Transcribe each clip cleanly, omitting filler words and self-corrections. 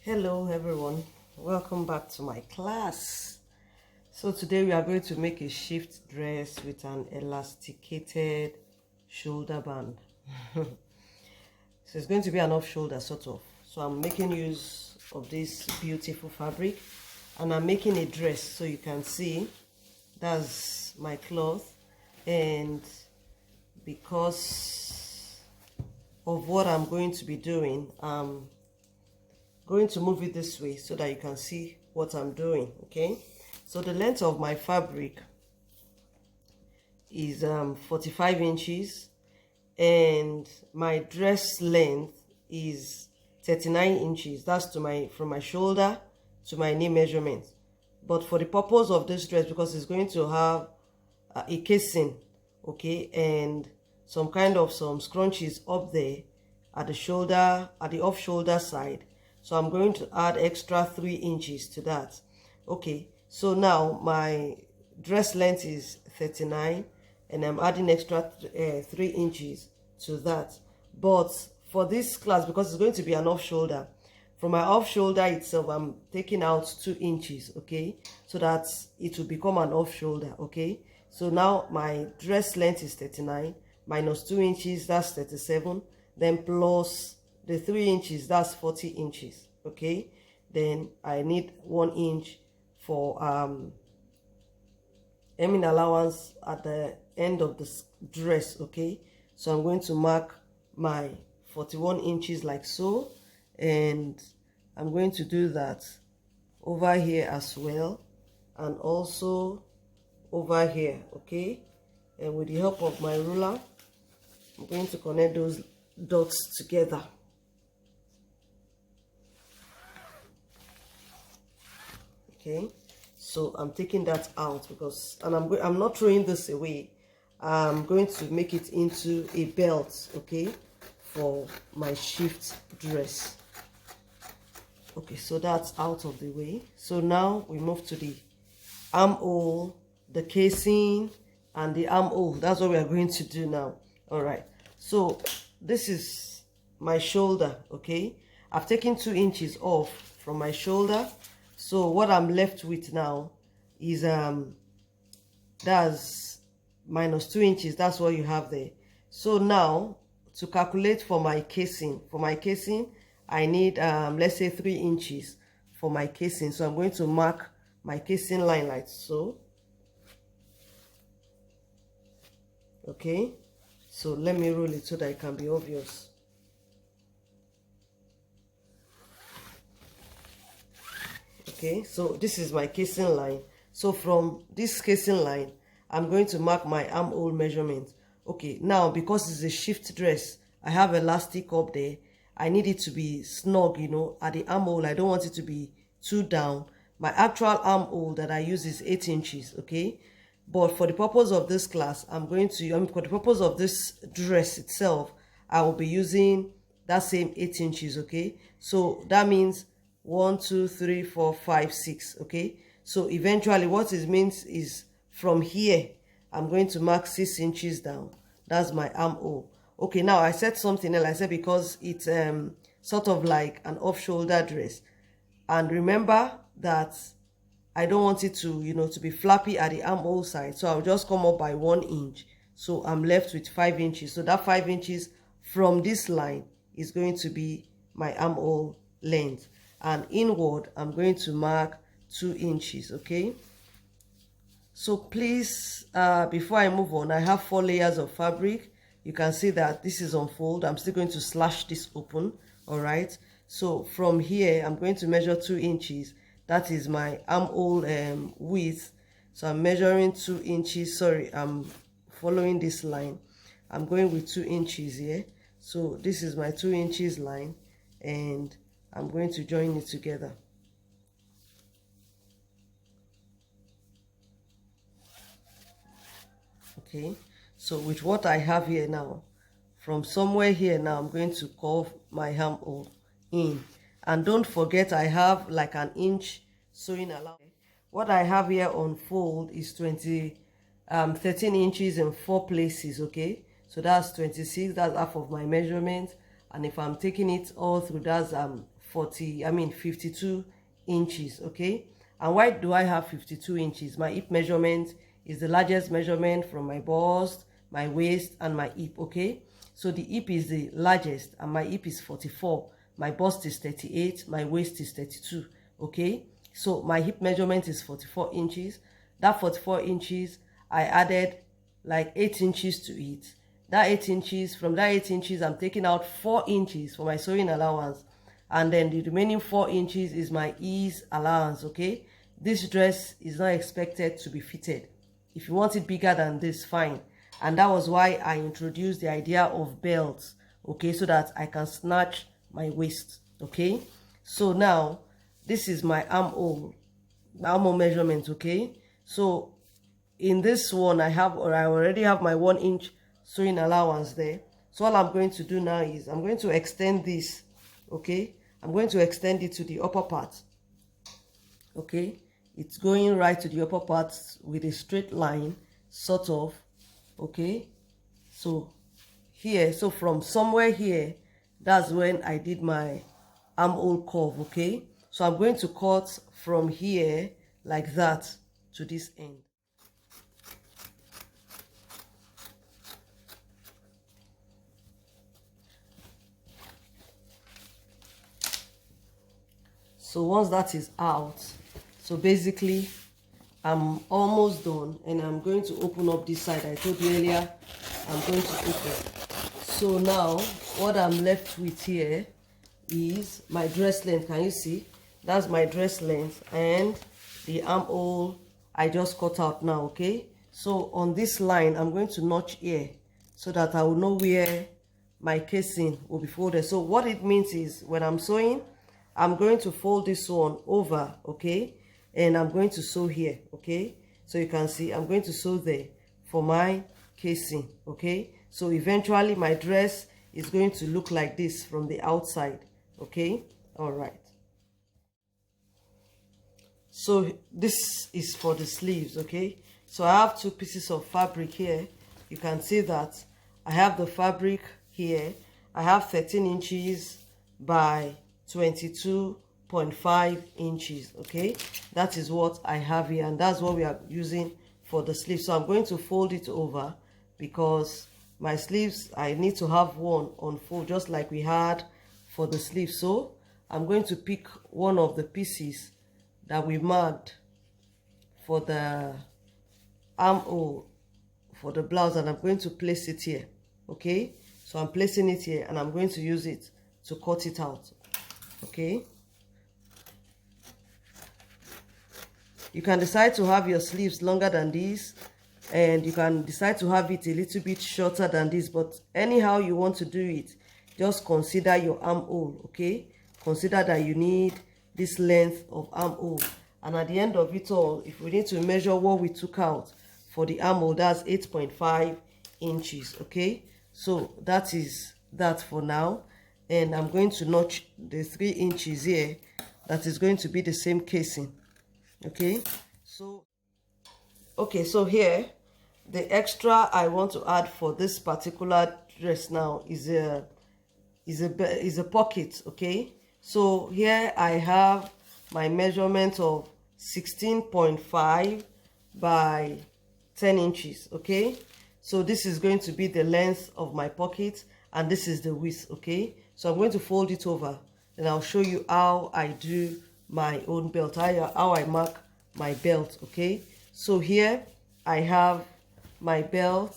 Hello everyone, welcome back to my class. So today we are going to make a shift dress with an elasticated shoulder band. So it's going to be an off shoulder sort of. So I'm making use of this beautiful fabric and I'm making a dress, so you can see that's my cloth, and because of what I'm going to be doing, going to move it this way so that you can see what I'm doing. Okay, so the length of my fabric is 45 inches and my dress length is 39 inches. That's from my shoulder to my knee measurement. But for the purpose of this dress, because it's going to have a casing, okay, and some scrunchies up there at the shoulder, at the off shoulder side, so I'm going to add extra 3 inches to that. Okay, so now my dress length is 39 and I'm adding extra 3 inches to that. But for this class, because it's going to be an off shoulder, from my off shoulder itself, I'm taking out 2 inches, okay, so that it will become an off shoulder. Okay, so now my dress length is 39 minus 2 inches, that's 37, then plus the 3 inches, that's 40 inches. Okay, then I need 1 inch for hemming allowance at the end of the dress. Okay, so I'm going to mark my 41 inches like so, and I'm going to do that over here as well, and also over here. Okay, and with the help of my ruler, I'm going to connect those dots together. Okay, so I'm taking that out because, and I'm not throwing this away. I'm going to make it into a belt, okay, for my shift dress. Okay, so that's out of the way. So now we move to the armhole, the casing, and the armhole. That's what we are going to do now. All right, so this is my shoulder. Okay, I've taken 2 inches off from my shoulder, so what I'm left with now is that's minus 2 inches. That's what you have there. So now to calculate for my casing, I need let's say 3 inches for my casing. So I'm going to mark my casing line like so. Okay, so let me roll it so that it can be obvious. Okay, so this is my casing line. So from this casing line, I'm going to mark my armhole measurement. Okay, now because it's a shift dress, I have elastic up there. I need it to be snug, you know, at the armhole. I don't want it to be too down. My actual armhole that I use is 8 inches, okay? But for the purpose of this class, for the purpose of this dress itself, I will be using that same 8 inches, okay? So that means 1, 2, 3, 4, 5, 6, okay? So eventually what it means is from here, I'm going to mark 6 inches down. That's my armhole. Okay, now I said something else. I said because it's sort of like an off-shoulder dress. And remember that I don't want it to, you know, to be flappy at the armhole side. So I'll just come up by 1 inch. So I'm left with 5 inches. So that 5 inches from this line is going to be my armhole length. And inward, I'm going to mark 2 inches, okay? So please, before I move on, I have 4 layers of fabric. You can see that this is on fold. I'm still going to slash this open, all right? So from here, I'm going to measure 2 inches. That is my armhole width. So I'm measuring 2 inches. Sorry, I'm following this line. I'm going with 2 inches here. So this is my 2 inches line, and I'm going to join it together. Okay, so with what I have here now, from somewhere here now, I'm going to curve my armhole in. And don't forget, I have like an inch sewing allowance. What I have here on fold is 13 inches in 4 places, okay? So that's 26, that's half of my measurement. And if I'm taking it all through, that's 52 inches. Okay, and why do I have 52 inches? My hip measurement is the largest measurement from my bust, my waist, and my hip. Okay, so the hip is the largest, and my hip is 44, my bust is 38, my waist is 32. Okay, so my hip measurement is 44 inches. That 44 inches, I added like 8 inches to it. That 8 inches, from that 8 inches, I'm taking out 4 inches for my sewing allowance, and then the remaining 4 inches is my ease allowance. Okay, this dress is not expected to be fitted. If you want it bigger than this, fine. And that was why I introduced the idea of belts, okay, so that I can snatch my waist. Okay, so now this is my armhole measurement. Okay, so in this one I already have my 1 inch sewing allowance there. So all I'm going to do now is I'm going to extend this. Okay, I'm going to extend it to the upper part. Okay, it's going right to the upper part with a straight line, sort of. Okay, so here, so from somewhere here, that's when I did my armhole curve. Okay, so I'm going to cut from here like that to this end. So once that is out, so basically I'm almost done, and I'm going to open up this side. I told you earlier I'm going to open. So now what I'm left with here is my dress length. Can you see? That's my dress length and the armhole I just cut out now. Okay, so on this line I'm going to notch here so that I will know where my casing will be folded. So what it means is when I'm sewing, I'm going to fold this one over, okay, and I'm going to sew here. Okay, so you can see I'm going to sew there for my casing. Okay, so eventually my dress is going to look like this from the outside. Okay, all right. So this is for the sleeves. Okay, so I have 2 pieces of fabric here. You can see that I have the fabric here. I have 13 inches by 22.5 inches. Okay, that is what I have here, and that's what we are using for the sleeves. So I'm going to fold it over because my sleeves, I need to have one on fold just like we had for the sleeves. So I'm going to pick one of the pieces that we marked for the armhole for the blouse, and I'm going to place it here. Okay, so I'm placing it here, and I'm going to use it to cut it out. Okay, you can decide to have your sleeves longer than this, and you can decide to have it a little bit shorter than this, but anyhow you want to do it, just consider your armhole. Okay, consider that you need this length of armhole, and at the end of it all, if we need to measure what we took out for the armhole, that's 8.5 inches. Okay, so that is that for now, and I'm going to notch the 3 inches here. That is going to be the same casing. Okay, so here the extra I want to add for this particular dress now is a pocket. Okay, so here I have my measurement of 16.5 by 10 inches. Okay, so this is going to be the length of my pocket, and this is the width. Okay, so I'm going to fold it over, and I'll show you how I do my own belt, how I mark my belt. Okay, so here I have my belt.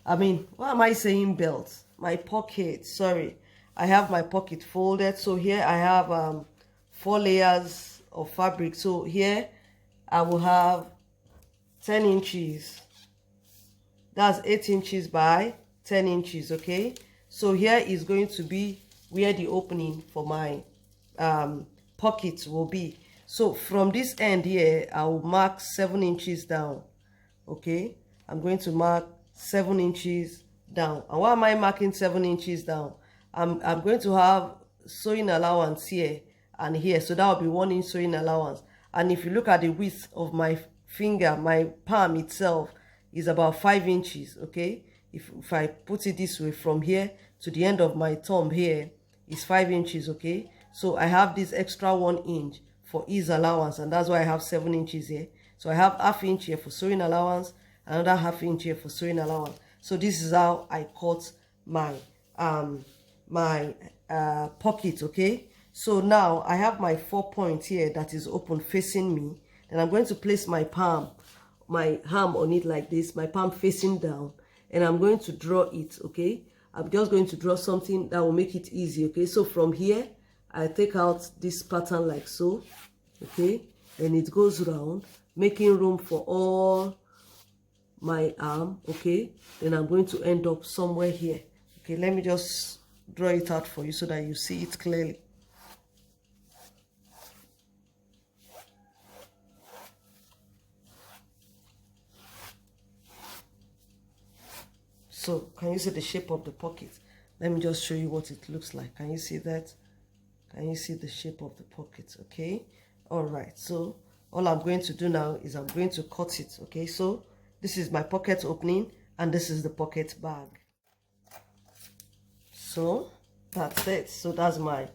Why am I saying belt? My pocket, sorry. I have my pocket folded. So here I have 4 layers of fabric. So here I will have 10 inches. That's 8 inches by 10 inches. Okay, so here is going to be where the opening for my pocket will be. So from this end here, I will mark 7 inches down. Okay, I'm going to mark 7 inches down. And why am I marking 7 inches down? I'm going to have sewing allowance here and here, so that will be 1 inch sewing allowance. And if you look at the width of my finger, my palm itself is about 5 inches. Okay, if I put it this way, from here to the end of my thumb here is 5 inches. Okay, So I have this extra 1 inch for ease allowance, and that's why I have 7 inches here. So I have ½ inch here for sewing allowance, another ½ inch here for sewing allowance. So this is how I cut my pocket. Okay, so now I have my 4 points here that is open facing me. Then I'm going to place my palm, my arm on it like this, my palm facing down, and I'm going to draw it. Okay, I'm just going to draw something that will make it easy. Okay, so from here I take out this pattern like so. Okay, and it goes round, making room for all my arm. Okay, then I'm going to end up somewhere here. Okay, let me just draw it out for you so that you see it clearly. So can you see the shape of the pocket? Let me just show you what it looks like. Can you see that? Can you see the shape of the pocket? Okay, all right. So all I'm going to do now is I'm going to cut it. Okay, so this is my pocket opening and this is the pocket bag. So that's it. So that's my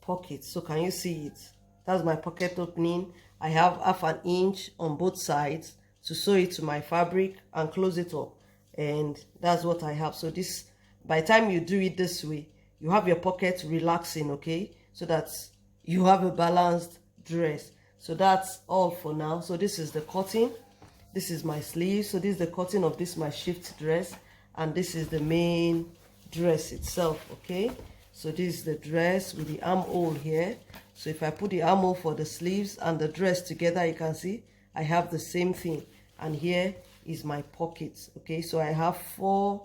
pocket. So can you see it? That's my pocket opening. I have ½ inch on both sides to sew it to my fabric and close it up, and that's what I have. So this, by the time you do it this way, you have your pocket relaxing. Okay, so that you have a balanced dress. So that's all for now. So this is the cutting, this is my sleeve. So this is the cutting of this my shift dress, and this is the main dress itself. Okay, so this is the dress with the armhole here. So if I put the armhole for the sleeves and the dress together, you can see I have the same thing. And here is my pockets. Okay, so I have 4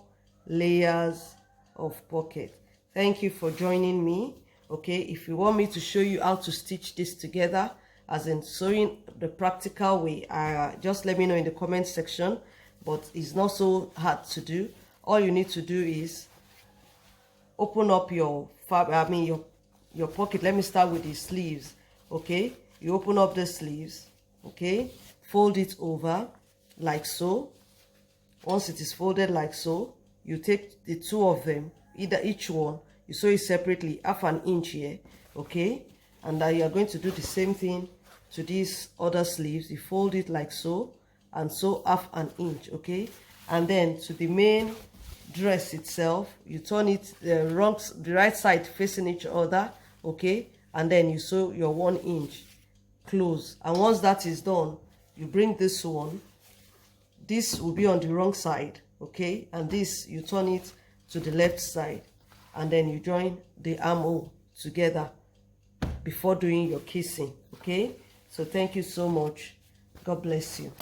layers of pocket. Thank you for joining me. Okay, if you want me to show you how to stitch this together, as in sewing the practical way, just let me know in the comment section. But it's not so hard to do. All you need to do is open up your your pocket. Let me start with the sleeves. Okay, you open up the sleeves. Okay, fold it over like so. Once it is folded like so, you take the 2 of them, either each one, you sew it separately, ½ inch here. Okay, and you are going to do the same thing to these other sleeves. You fold it like so and sew ½ inch. Okay, and then to the main dress itself, you turn it the right side facing each other. Okay, and then you sew your 1 inch close. And once that is done, you bring this one, this will be on the wrong side. Okay, and this you turn it to the left side, and then you join the armhole together before doing your casing. Okay, so thank you so much. God bless you.